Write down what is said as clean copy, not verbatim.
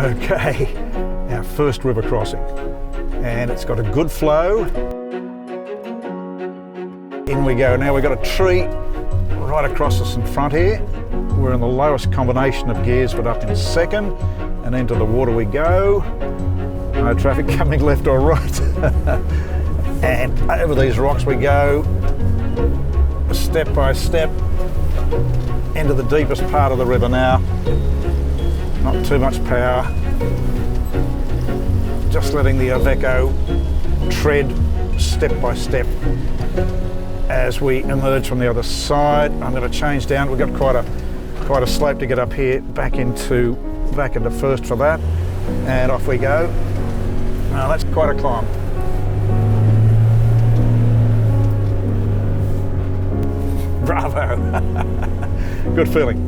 Okay, our first river crossing, and it's got a good flow. In we go. Now we've got a tree right across us in front here. We're in the lowest combination of gears, but up in second, and into the water we go. No traffic coming left or right. And over these rocks we go, step by step, into the deepest part of the river now. Not too much power. Just letting the Iveco tread step by step as we emerge from the other side. I'm going to change down. We've got quite a slope to get up here, back into first for that, and off we go. Now that's quite a climb. Bravo. Good feeling.